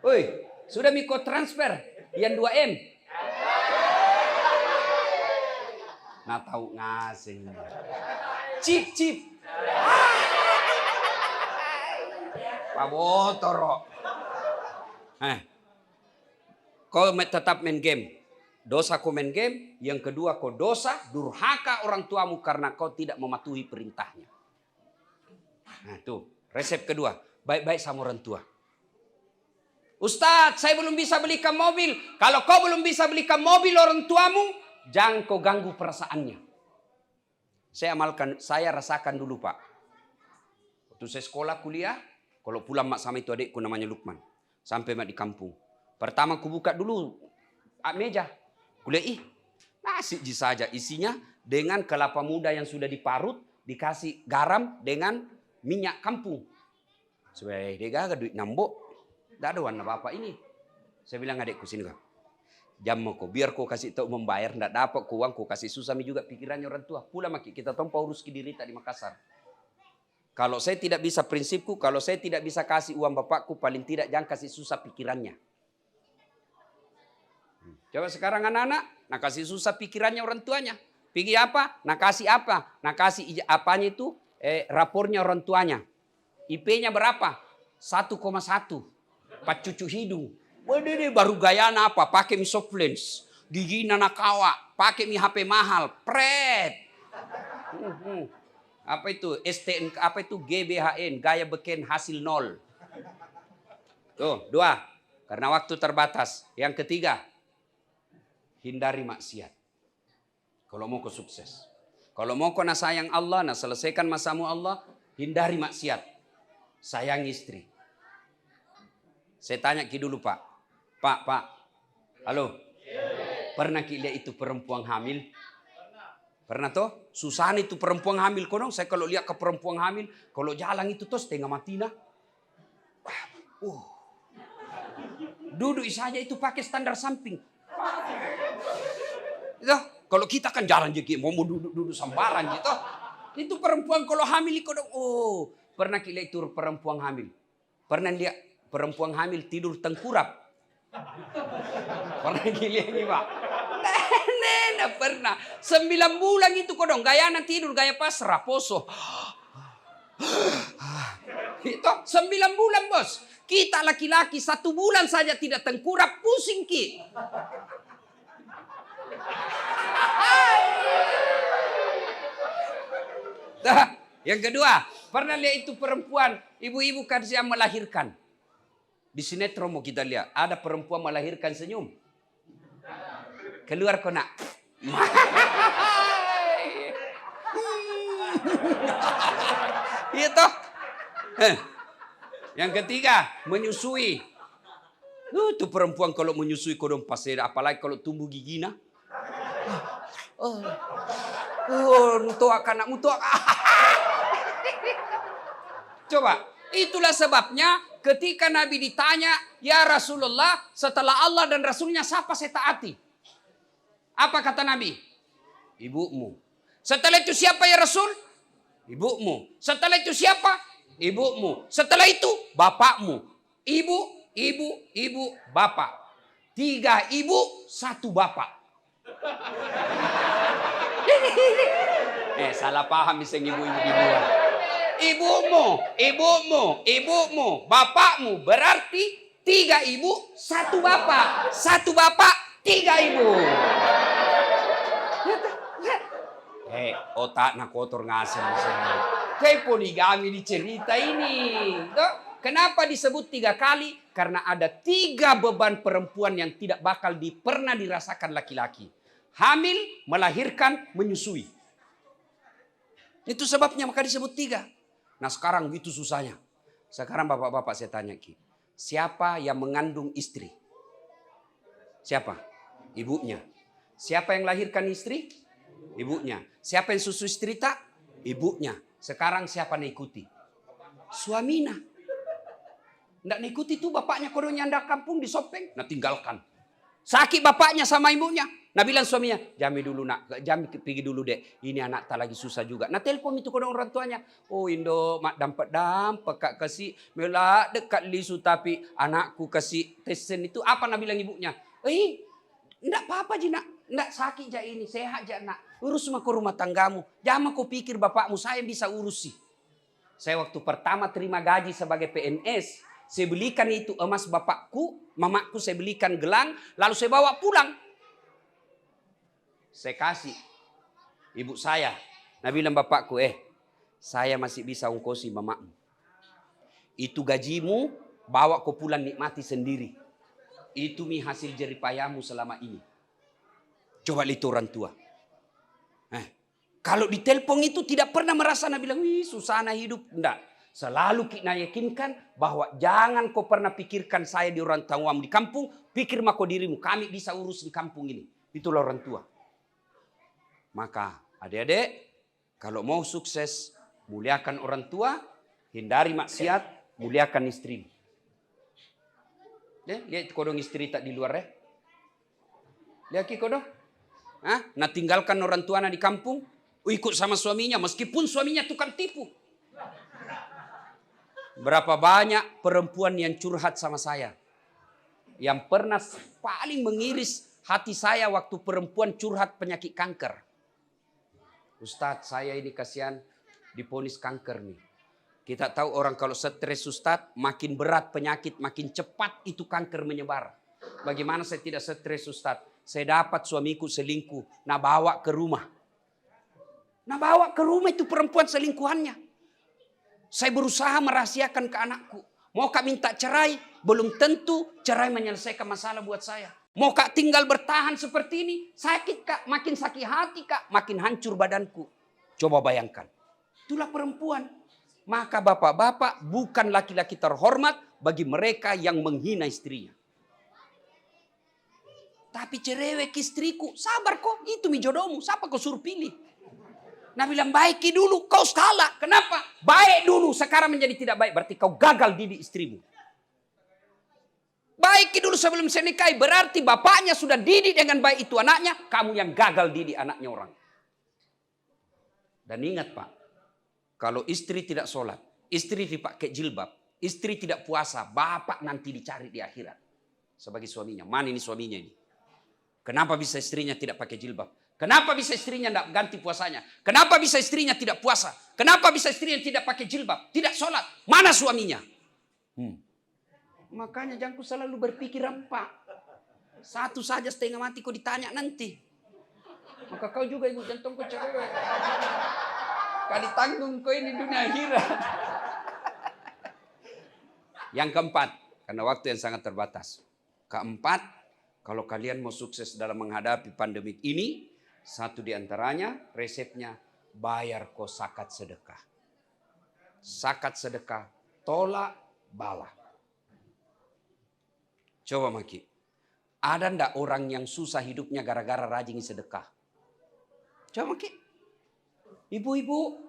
[SPEAKER 1] oi, sudah miko transfer yang 2M. Nah tahu ngasih. Cip. Pak Botoro. Kau tetap main game. Dosa kau main game. Yang kedua kau dosa durhaka orang tuamu karena kau tidak mematuhi perintahnya. Nah tuh resep kedua. Baik-baik sama orang tua. Ustadz saya belum bisa belikan mobil. Kalau kau belum bisa belikan mobil orang tuamu. Jangan kau ganggu perasaannya. Saya rasakan dulu pak. Waktu saya sekolah kuliah. Kalau pulang mak sama itu adikku namanya Lukman. Sampai mak di kampung. Pertama ku buka dulu meja. Kuliah nasi saja isinya dengan kelapa muda yang sudah diparut. Dikasih garam dengan minyak kampung. Supaya dia gak duit nambok. Tidak ada warna bapak ini. Saya bilang adikku sini kak. Jam kok biar kau kasih tahu membayar. Tidak dapat kau uang kau kasih susah juga pikirannya orang tua. Pulang maki kita tompa urus kidirita di Makassar. Kalau saya tidak bisa prinsipku, kalau saya tidak bisa kasih uang bapakku, paling tidak jangan kasih susah pikirannya. Coba sekarang anak-anak, nak kasih susah pikirannya orang tuanya. Pikir apa? Nak kasih apa? Nak kasih apanya itu? Rapornya orang tuanya. IP-nya berapa? 1,1. 4 cucu hidung. Waduh, baru gaya apa? Pakai mi soft lens. Gigi nanakawa. Pakai mi HP mahal. Pret. Apa itu? STN, apa itu? GBHN. Gaya beken hasil 0. Tuh, 2. Karena waktu terbatas. Yang ketiga. Hindari maksiat. Kalau mau kau sukses. Kalau mau kau nak sayang Allah, nak selesaikan masamu Allah. Hindari maksiat. Sayang istri. Saya tanya ki dulu pak. Pak. Halo. Pernah ki lihat itu perempuan hamil? Pernah toh? Susah itu perempuan hamil. Kono saya kalau lihat ke perempuan hamil. Kalau jalan itu toh setengah mati nah. Duduk saja itu pakai standar samping. Itu, kalau kita kan jalan jadi mau duduk sambaran gitu. Itu perempuan kalau hamil itu pernah kita lihat itu perempuan hamil. Pernah lihat perempuan hamil tidur tengkurap. Pernah kita lihat ini pak. Mana pernah. 9 bulan itu kodong. Gaya tidur, gaya pasrah, poso. Itu 9 bulan bos. Kita laki-laki 1 bulan saja tidak tengkurap, pusing ki. Nah, yang kedua, pernah lihat itu perempuan, ibu-ibu kan siang melahirkan. Di sinetron mau kita lihat, ada perempuan melahirkan senyum. Keluar kena. Iya toh. Yang ketiga, menyusui. Tuh perempuan kalau menyusui kodong pasir, apalagi kalau tumbuh giginya. Mutuak anak mutuak. Coba, itulah sebabnya ketika Nabi ditanya, ya Rasulullah, setelah Allah dan Rasulnya siapa saya taati? Apa kata Nabi? Ibumu. Setelah itu siapa ya Rasul? Ibumu. Setelah itu siapa? Ibumu. Setelah itu bapakmu. Ibu, bapak. 3 ibu, 1 bapak. Salah paham bisa ibu-ibu di luar. Ibumu, bapakmu. Berarti 3 ibu, 1 bapak. 1 bapak, 3 ibu. Otak nak kotor ngasem. Kayak poligami di cerita ini. Kenapa disebut 3 kali? Karena ada 3 beban perempuan yang tidak bakal pernah dirasakan laki-laki. Hamil, melahirkan, menyusui. Itu sebabnya maka disebut 3. Nah sekarang gitu susahnya. Sekarang bapak-bapak saya tanya Ki. Siapa yang mengandung istri? Siapa? Ibunya. Siapa yang lahirkan istri? Ibunya. Siapa yang susu istri tak? Ibunya. Sekarang siapa yang ikuti? Suamina. Nggak ikuti tuh bapaknya kodong nyanda kampung di Sopeng. Nah tinggalkan. Sakit bapaknya sama ibunya. Nah bilang suaminya, jami dulu nak, jami pergi dulu dek. Ini anak tak lagi susah juga. Nah telepon itu kodong orang tuanya. Oh Indo, mak dampak kak kasih melak dekat lisu tapi anakku kasih tesen itu apa nak bilang ibunya? Enggak apa-apa ji nak, enggak sakit ja ini, sehat ja nak. Urus mah ke rumah tanggamu. Jangan kau pikir bapakmu saya bisa urusi. Saya waktu pertama terima gaji sebagai PNS, saya belikan itu emas bapakku, mamaku saya belikan gelang, lalu saya bawa pulang. Saya kasih ibu saya. Nah bilang bapakku, saya masih bisa ongkosi mamamu. Itu gajimu, bawa kau pulang nikmati sendiri. Itu mi hasil jeripayamu selama ini. Coba lihat orang tua. Kalau ditelepon itu tidak pernah merasa Nabi bilang, susah na hidup. Enggak. Selalu kita yakinkan bahwa jangan kau pernah pikirkan saya di orang tuamu di kampung. Pikir mako dirimu, kami bisa urus di kampung ini. Itulah orang tua. Maka adik-adik, kalau mau sukses, muliakan orang tua, hindari maksiat, muliakan istri. Lihat kodong istri tak di luar Lihat kodong. Nah tinggalkan orang tua di kampung, ikut sama suaminya, meskipun suaminya tukang tipu. Berapa banyak perempuan yang curhat sama saya. Yang pernah paling mengiris hati saya waktu perempuan curhat penyakit kanker. Ustadz, saya ini kasihan diponis kanker nih. Kita tahu orang kalau stres Ustadz, makin berat penyakit, makin cepat itu kanker menyebar. Bagaimana saya tidak stres Ustadz? Saya dapat suamiku selingkuh, nah bawa ke rumah. Nah bawa ke rumah itu perempuan selingkuhannya. Saya berusaha merahasiakan ke anakku. Mau kak minta cerai, belum tentu cerai menyelesaikan masalah buat saya. Mau kak tinggal bertahan seperti ini, sakit kak, makin sakit hati kak, makin hancur badanku. Coba bayangkan, itulah perempuan. Maka bapak-bapak bukan laki-laki terhormat bagi mereka yang menghina istrinya. Tapi cerewek istriku, sabar kok, itu mi jodohmu, siapa kau suruh pilih? Nah bilang baiki dulu, kau salah. Kenapa? Baik dulu, sekarang menjadi tidak baik. Berarti kau gagal didik istrimu. Baiki dulu sebelum saya nikahi. Berarti bapaknya sudah didik dengan baik itu anaknya. Kamu yang gagal didik anaknya orang. Dan ingat pak, kalau istri tidak sholat, istri dipakai jilbab, istri tidak puasa, bapak nanti dicari di akhirat. Sebagai suaminya. Mana ini suaminya ini? Kenapa bisa istrinya tidak pakai jilbab? Kenapa bisa istrinya tidak ganti puasanya? Kenapa bisa istrinya tidak puasa? Kenapa bisa istrinya tidak pakai jilbab? Tidak sholat? Mana suaminya? Makanya jangan selalu berpikir Pak. Satu saja setengah mati kau ditanya nanti. Maka kau juga ibu jantung kau cewek. Kali tanggung kau ini dunia akhirat. Yang keempat, karena waktu yang sangat terbatas. Keempat, kalau kalian mau sukses dalam menghadapi pandemik ini, satu di antaranya resepnya bayar kau zakat sedekah. Zakat sedekah tolak bala. Coba Maki. Ada ndak orang yang susah hidupnya gara-gara rajin sedekah? Coba Maki. Ibu-ibu,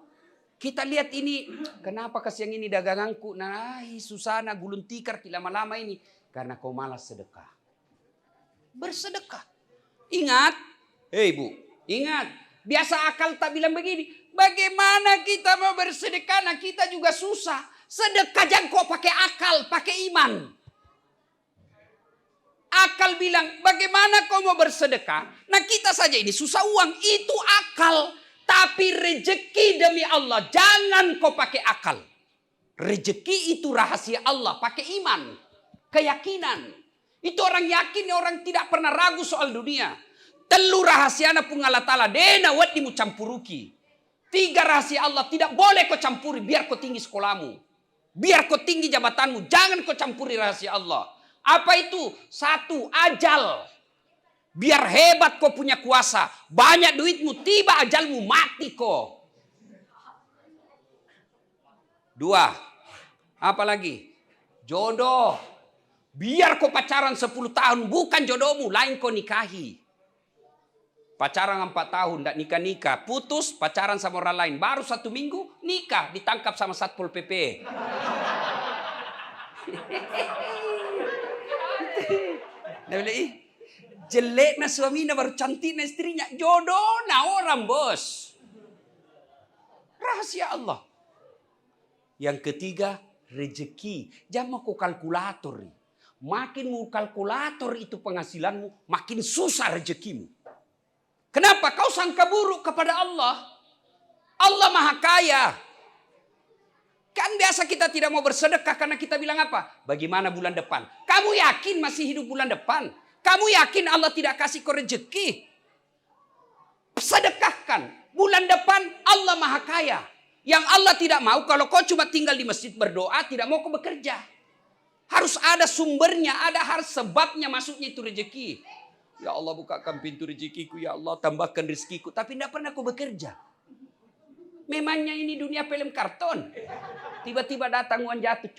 [SPEAKER 1] kita lihat ini. Kenapa kasihan ini daganganku? Nah, susah na gulung tikar lama-lama ini. Karena kau malas sedekah. Bersedekah. Ingat. Hei ibu. Ingat, biasa akal tak bilang begini. Bagaimana kita mau bersedekah? Nah kita juga susah. Sedekah jangan kau pakai akal, pakai iman. Akal bilang, bagaimana kau mau bersedekah? Nah kita saja ini susah uang. Itu akal. Tapi rezeki demi Allah, jangan kau pakai akal. Rezeki itu rahasia Allah, pakai iman. Keyakinan. Itu orang yakin, orang tidak pernah ragu soal dunia. Telu rahasiana pun Allah Ta'ala. Dena wadi mu campuruki. 3 rahasia Allah. Tidak boleh kau campuri. Biar kau tinggi sekolahmu. Biar kau tinggi jabatanmu. Jangan kau campuri rahasia Allah. Apa itu? 1, ajal. Biar hebat kau punya kuasa. Banyak duitmu. Tiba ajalmu mati kau. 2. Apa lagi? Jodoh. Biar kau pacaran 10 tahun. Bukan jodohmu. Lain kau nikahi. Pacaran 4 tahun, tidak nikah-nikah. Putus, pacaran sama orang lain. Baru 1 minggu, nikah. Ditangkap sama Satpol PP. Jelek na suaminya, baru cantik na istrinya. Jodoh na orang bos. Rahasia Allah. Yang ketiga, rezeki. Jangan mau kalkulator. Makin mau kalkulator itu penghasilanmu, makin susah rezekimu. Kenapa? Kau sangka buruk kepada Allah. Allah Maha Kaya. Kan biasa kita tidak mau bersedekah karena kita bilang apa? Bagaimana bulan depan? Kamu yakin masih hidup bulan depan? Kamu yakin Allah tidak kasih kau rezeki? Sedekahkan. Bulan depan Allah Maha Kaya. Yang Allah tidak mau kalau kau cuma tinggal di masjid berdoa, tidak mau kau bekerja. Harus ada sumbernya, ada harus sebabnya masuknya itu rezeki. Ya Allah bukakan pintu rezekiku, ya Allah tambahkan rezekiku. Tapi tidak pernah aku bekerja. Memangnya ini dunia film karton. Tiba-tiba datang uang jatuh.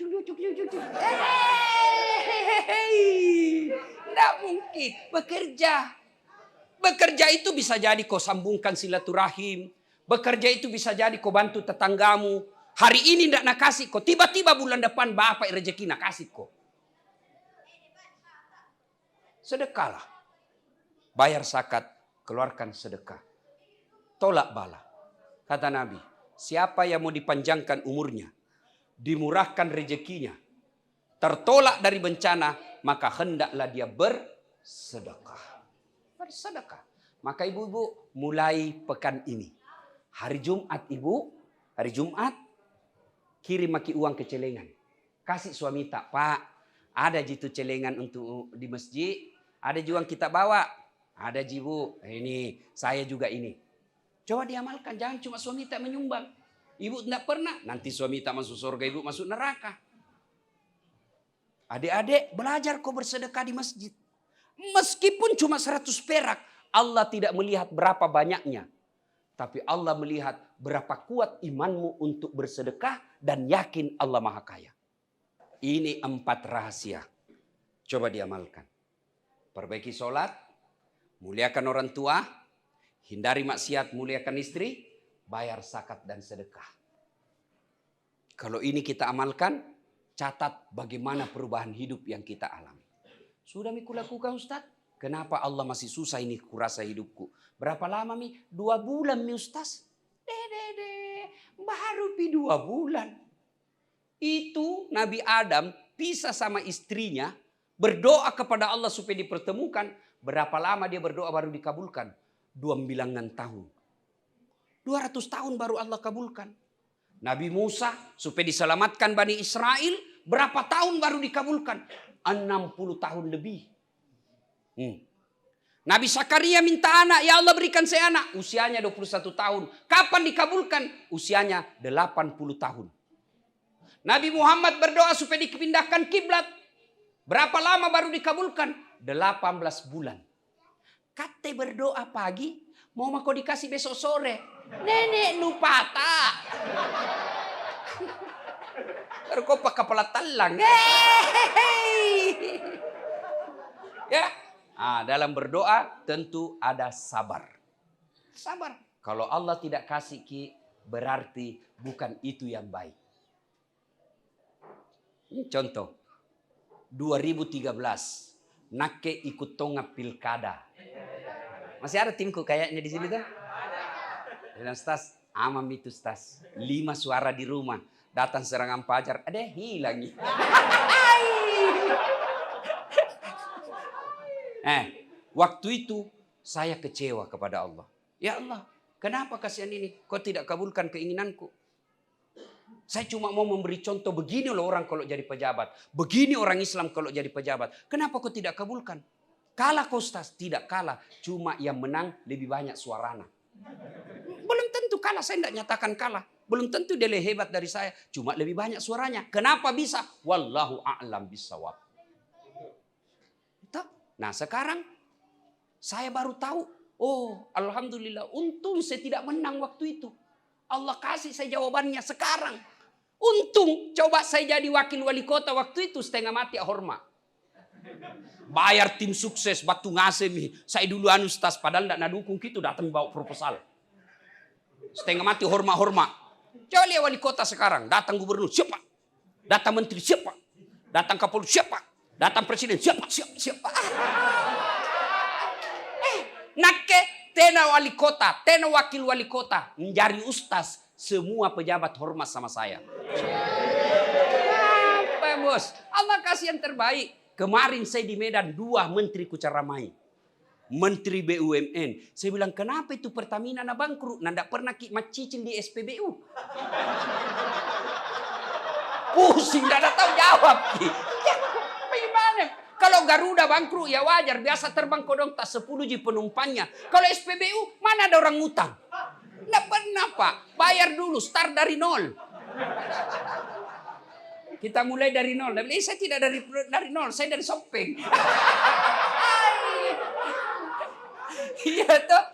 [SPEAKER 1] Tidak mungkin. Bekerja. Bekerja itu bisa jadi kau sambungkan silaturahim. Bekerja itu bisa jadi kau bantu tetanggamu. Hari ini tidak nak kasih kau. Tiba-tiba bulan depan bapak rezeki nak kasih kau. Sedekahlah. Bayar zakat, keluarkan sedekah. Tolak bala. Kata Nabi, siapa yang mau dipanjangkan umurnya, dimurahkan rezekinya, tertolak dari bencana, maka hendaklah dia bersedekah. Bersedekah. Maka ibu-ibu mulai pekan ini. Hari Jumat ibu, hari Jumat, kirim maki uang ke celengan. Kasih suami tak, Pak, ada jitu celengan untuk di masjid, ada juga kita bawa. Ada jibu, ini saya juga ini. Coba diamalkan, jangan cuma suami tak menyumbang. Ibu tidak pernah, nanti suami tak masuk surga, ibu masuk neraka. Adik-adik belajar kau bersedekah di masjid. Meskipun cuma 100 perak, Allah tidak melihat berapa banyaknya. Tapi Allah melihat berapa kuat imanmu untuk bersedekah dan yakin Allah Maha Kaya. Ini 4 rahasia. Coba diamalkan. Perbaiki sholat. Muliakan orang tua, hindari maksiat, muliakan istri, bayar zakat dan sedekah. Kalau ini kita amalkan, catat bagaimana perubahan hidup yang kita alami. Sudah miku lakukan Ustaz? Kenapa Allah masih susah ini kurasa hidupku? Berapa lama mi? 2 bulan mi Ustaz? Baru 2 bulan. Itu Nabi Adam pisah sama istrinya, berdoa kepada Allah supaya dipertemukan. Berapa lama dia berdoa baru dikabulkan? 2 bilangan tahun. 200 tahun baru Allah kabulkan. Nabi Musa supaya diselamatkan Bani Israel, berapa tahun baru dikabulkan? 60 tahun lebih. Nabi Zakaria minta anak, ya Allah berikan saya anak. Usianya 21 tahun. Kapan dikabulkan? Usianya 80 tahun. Nabi Muhammad berdoa supaya dipindahkan kiblat. Berapa lama baru dikabulkan? 18 bulan. Kate berdoa pagi, mau mako dikasih besok sore. Nenek nupata. Terkopak kepala talang. Ya. Dalam berdoa tentu ada sabar. Sabar. Kalau Allah tidak kasih ki, berarti bukan itu yang baik. Contoh. 2013. Nake ikut tonga pilkada. Masih ada timku kayaknya di sini tuh? Dan Stas, amam itu Stas. 5 suara di rumah. Datang serangan pajar. Ada hilang. Waktu itu saya kecewa kepada Allah. Ya Allah, kenapa kasihan ini? Kau tidak kabulkan keinginanku. Saya cuma mau memberi contoh, begini loh orang kalau jadi pejabat. Begini orang Islam kalau jadi pejabat. Kenapa kau tidak kabulkan? Kalah kau Ustaz? Tidak kalah. Cuma yang menang lebih banyak suaranya. Belum tentu kalah, saya tidak nyatakan kalah. Belum tentu dia lebih hebat dari saya. Cuma lebih banyak suaranya. Kenapa bisa? Wallahu a'lam bishawab. Nah sekarang saya baru tahu. Oh alhamdulillah, untung saya tidak menang waktu itu. Allah kasih saya jawabannya sekarang. Untung coba saya jadi wakil wali kota waktu itu setengah mati hormat. Bayar tim sukses batu ngasih. Saya dulu Ustaz padahal tidak nadukung gitu datang bawa proposal. Setengah mati hormat. Coba lihat wali kota sekarang. Datang gubernur siapa? Datang menteri siapa? Datang kapolri siapa? Datang presiden siapa? Nake tena wali kota, tena wakil wali kota, menjadi ustaz, semua pejabat hormat sama saya. Apa bos? Allah kasih yang terbaik. Kemarin saya di Medan 2 menteri kucaramai. Menteri BUMN. Saya bilang kenapa itu Pertamina na bangkrut? Nanda pernah macicil di SPBU. Pusing, tidak ada tahu jawab. Bagaimana? Kalau Garuda bangkrut ya wajar. Biasa terbang kodong tak 10 penumpangnya. Kalau SPBU mana ada orang ngutang? Tidak pernah Pak. Bayar dulu, start dari nol. Kita mulai dari nol. Saya tidak dari nol, saya dari Sopeng. Iya toh.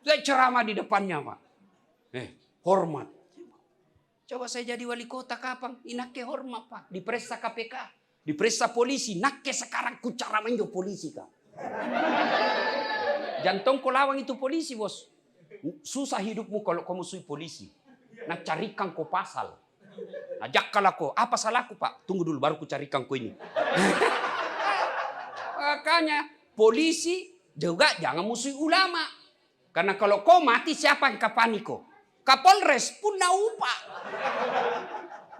[SPEAKER 1] Saya ceramah di depannya Pak. Hormat. Coba saya jadi wali kota kapan? Inake hormat Pak. Diperiksa KPK. Diperiksa polisi. Nake sekarang kucaramai jo polisi Kak. Jantung kolawang itu polisi bos. Susah hidupmu kalau kau musuhi polisi. Nah carikan kau pasal. Ajak kalau kau. Apa salahku Pak? Tunggu dulu baru ku carikan kau ini. Makanya polisi juga jangan musuhi ulama. Karena kalau kau mati siapa yang kapani kau? Kapolres pun naupa.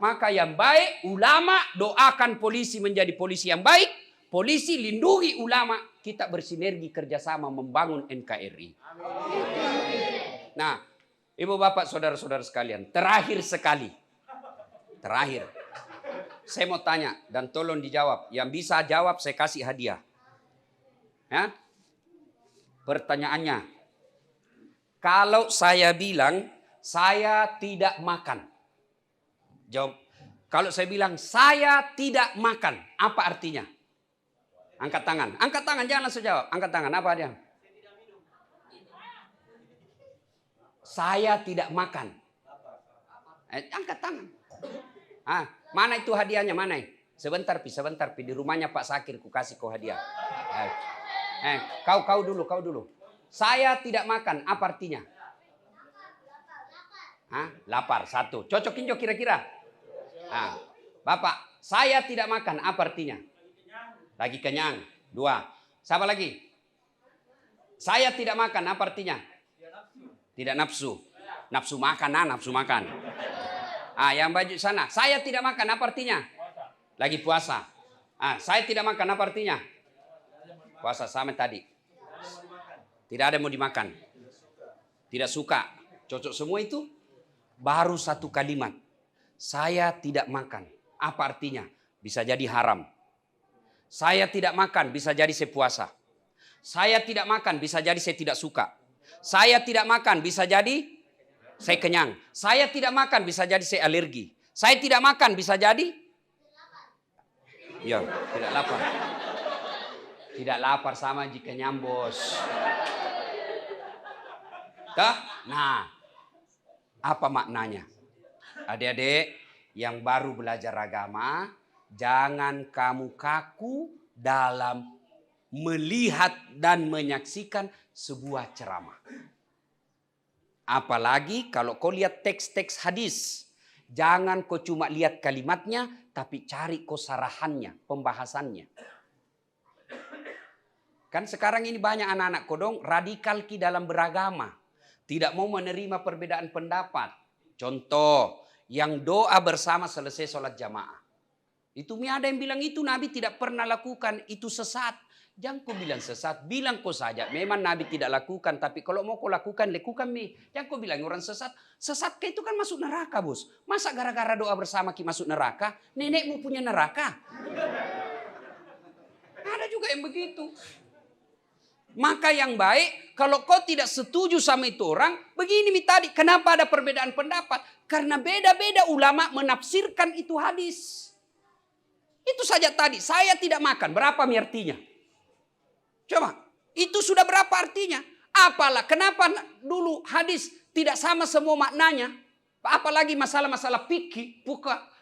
[SPEAKER 1] Maka yang baik ulama doakan polisi menjadi polisi yang baik. Polisi lindungi ulama. Kita bersinergi kerjasama membangun NKRI. Nah, ibu bapak saudara-saudara sekalian. Terakhir sekali. Terakhir. Saya mau tanya dan tolong dijawab. Yang bisa jawab saya kasih hadiah. Ya? Pertanyaannya. Kalau saya bilang saya tidak makan. Jawab. Kalau saya bilang saya tidak makan, apa artinya? Angkat tangan. Angkat tangan, jangan langsung jawab. Angkat tangan, apa dia? Saya tidak makan. Angkat tangan. Mana itu hadiahnya? Mana? Sebentar, Pi. Di rumahnya Pak Sakir, ku kasih kau hadiah. Kau dulu. Saya tidak makan, apa artinya? Lapar, 1. Cocokin jo kira-kira. Bapak, saya tidak makan, apa artinya? Lagi kenyang. 2. Siapa lagi? Saya tidak makan, apa artinya? Tidak nafsu. Nafsu makan, nafsu makan. Yang baju sana. Saya tidak makan, apa artinya? Lagi puasa. Saya tidak makan, apa artinya? Puasa sama tadi. Tidak ada yang mau dimakan. Tidak suka. Cocok semua itu. Baru satu kalimat. Saya tidak makan. Apa artinya? Bisa jadi haram. Saya tidak makan, bisa jadi saya puasa. Saya tidak makan, bisa jadi saya tidak suka. Saya tidak makan, bisa jadi saya kenyang. Saya tidak makan, bisa jadi saya alergi. Saya tidak makan, bisa jadi ya, tidak lapar. Tidak lapar sama jika nyambos. Nah, apa maknanya? Adik-adik yang baru belajar agama, jangan kamu kaku dalam melihat dan menyaksikan sebuah ceramah. Apalagi kalau kau lihat teks-teks hadis. Jangan kau cuma lihat kalimatnya, tapi cari kau sarahannya, pembahasannya. Kan sekarang ini banyak anak-anak kodong radikal ki dalam beragama. Tidak mau menerima perbedaan pendapat. Contoh, yang doa bersama selesai sholat jamaah. Itu ada yang bilang itu Nabi tidak pernah lakukan, itu sesat. Jangan kau bilang sesat, bilang kau saja. Memang Nabi tidak lakukan, tapi kalau mau kau lakukan, lakukan mi. Jangan kau bilang orang sesat. Sesat itu kan masuk neraka, bos. Masa gara-gara doa bersama ki masuk neraka? Nenekmu punya neraka. Ada juga yang begitu. Maka yang baik, kalau kau tidak setuju sama itu orang, begini tadi, kenapa ada perbedaan pendapat? Karena beda-beda ulama menafsirkan itu hadis. Itu saja tadi, saya tidak makan, berapa artinya? Coba, itu sudah berapa artinya? Apalah, kenapa dulu hadis tidak sama semua maknanya? Apalagi masalah-masalah fikih,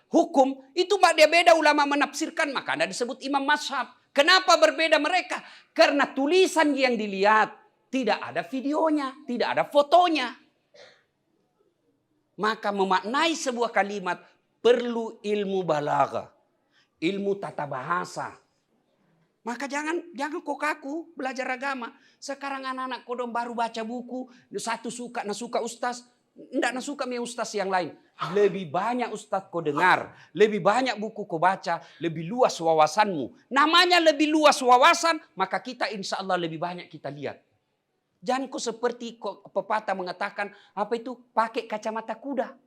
[SPEAKER 1] hukum, itu beda-beda ulama menafsirkan, maka ada disebut imam mazhab. Kenapa berbeda mereka? Karena tulisan yang dilihat tidak ada videonya, tidak ada fotonya. Maka memaknai sebuah kalimat perlu ilmu balaghah, ilmu tata bahasa. Maka jangan kok kaku belajar agama. Sekarang anak-anak kodong baru baca buku, satu suka, ustaz, enggak suka ustaz yang lain. Lebih banyak ustaz kau dengar, lebih banyak buku kau baca, lebih luas wawasanmu. Namanya lebih luas wawasan, maka kita insya Allah lebih banyak kita lihat. Jangan kau seperti pepatah mengatakan, apa itu pakai kacamata kuda.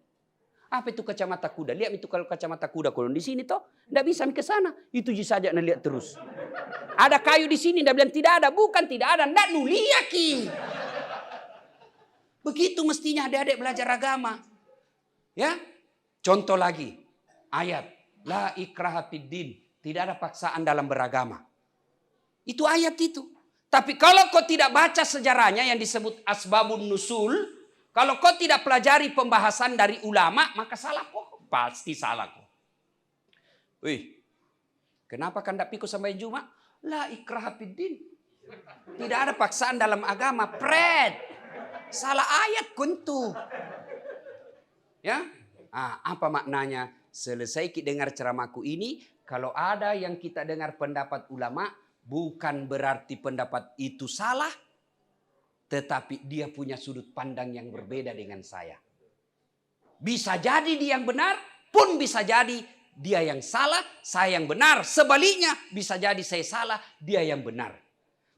[SPEAKER 1] Apa itu kacamata kuda? Lihat itu kalau kacamata kuda kalau di sini toh, enggak bisa ke sana. Itu saja anda lihat terus. Ada kayu di sini, anda bilang tidak ada, bukan tidak ada, enggak lihat ki. Begitu mestinya adik-adik belajar agama. Ya, contoh lagi ayat la ikraha fiddin, tidak ada paksaan dalam beragama. Itu ayat itu. Tapi kalau kau tidak baca sejarahnya yang disebut asbabun nusul, kalau kau tidak pelajari pembahasan dari ulama, maka salah kok, pasti salah kok. Wih, kenapa kan tidak pikir sampai Jumat? La ikraha fiddin. Tidak ada paksaan dalam agama, salah ayat kuntu. Ya, apa maknanya? Selesai kita dengar ceramahku ini, kalau ada yang kita dengar pendapat ulama, bukan berarti pendapat itu salah, tetapi dia punya sudut pandang yang berbeda dengan saya. Bisa jadi dia yang benar, pun bisa jadi dia yang salah, saya yang benar. Sebaliknya, bisa jadi saya salah, dia yang benar.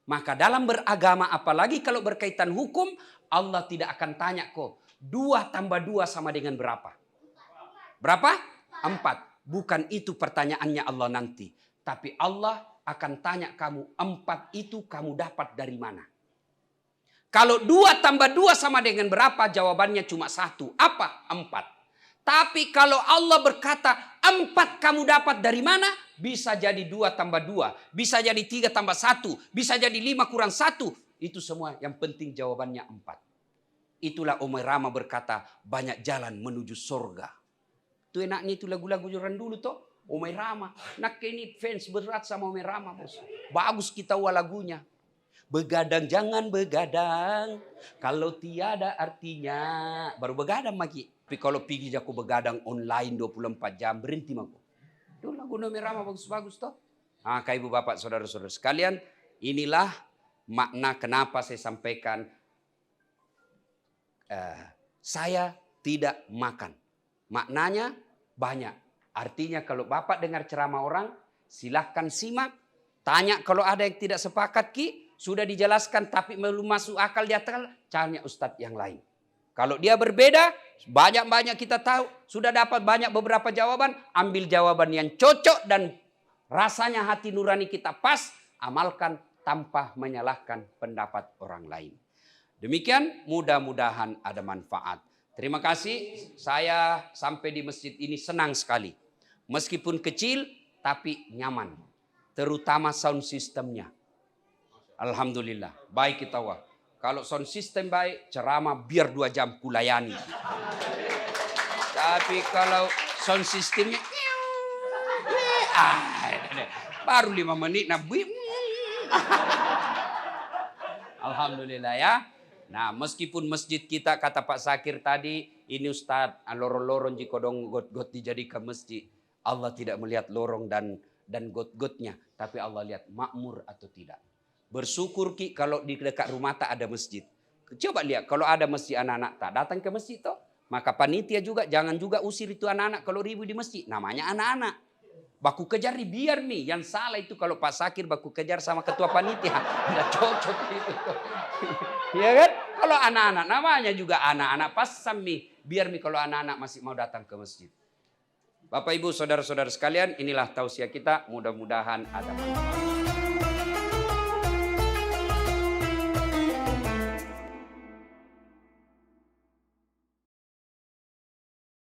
[SPEAKER 1] Maka dalam beragama, apalagi kalau berkaitan hukum, Allah tidak akan tanya kok. 2 tambah 2 sama dengan berapa? Berapa? 4. Bukan itu pertanyaannya Allah nanti. Tapi Allah akan tanya kamu, 4 itu kamu dapat dari mana? Kalau 2 tambah 2 sama dengan berapa? Jawabannya cuma 1. Apa? 4. Tapi kalau Allah berkata, 4 kamu dapat dari mana? Bisa jadi 2 tambah 2. Bisa jadi 3 tambah 1. Bisa jadi 5 kurang 1. Itu semua yang penting jawabannya 4. Itulah Omai Rama berkata, banyak jalan menuju surga. Itu enaknya itu lagu-lagu orang dulu toh. Omai Rama. Nak ini fans berat sama Omai Rama, bos. Bagus kita lagunya. Begadang jangan begadang. Kalau tiada artinya. Baru begadang lagi. Tapi kalau pergi aku begadang online 24 jam. Berhenti aku. Itu lagu Omai Rama bagus-bagus toh. Kak ibu bapak saudara-saudara sekalian. Inilah makna kenapa saya sampaikan. Saya tidak makan. Maknanya banyak. Artinya kalau bapak dengar ceramah orang, silahkan simak. Tanya kalau ada yang tidak sepakat ki, sudah dijelaskan tapi belum masuk akal di akal, cari ustadz yang lain. Kalau dia berbeda, banyak-banyak kita tahu, sudah dapat banyak beberapa jawaban, ambil jawaban yang cocok dan rasanya hati nurani kita pas, amalkan tanpa menyalahkan pendapat orang lain. Demikian, mudah-mudahan ada manfaat. Terima kasih, saya sampai di masjid ini senang sekali. Meskipun kecil, tapi nyaman. Terutama sound systemnya. Alhamdulillah, baik kita wah. Kalau sound system baik, ceramah biar 2 jam kulayani. Tapi kalau sound systemnya, baru 5 menit, alhamdulillah ya. Nah, meskipun masjid kita, kata Pak Sakir tadi, ini Ustadz, lorong-lorong jika dong got-got dijadikan masjid. Allah tidak melihat lorong dan got-gotnya, tapi Allah lihat makmur atau tidak. Bersyukur Ki kalau di dekat rumah tak ada masjid. Coba lihat kalau ada masjid anak-anak tak datang ke masjid toh. Maka panitia juga jangan juga usir itu anak-anak kalau ribut di masjid. Namanya anak-anak. Baku kejar nih biar nih. Yang salah itu kalau Pak Sakir baku kejar sama ketua panitia. Tidak cocok itu. Ya kan? Kalau anak-anak namanya juga anak-anak pasam nih. Biar nih kalau anak-anak masih mau datang ke masjid. Bapak Ibu saudara-saudara sekalian, inilah tausiah kita. Mudah-mudahan ada manfaat.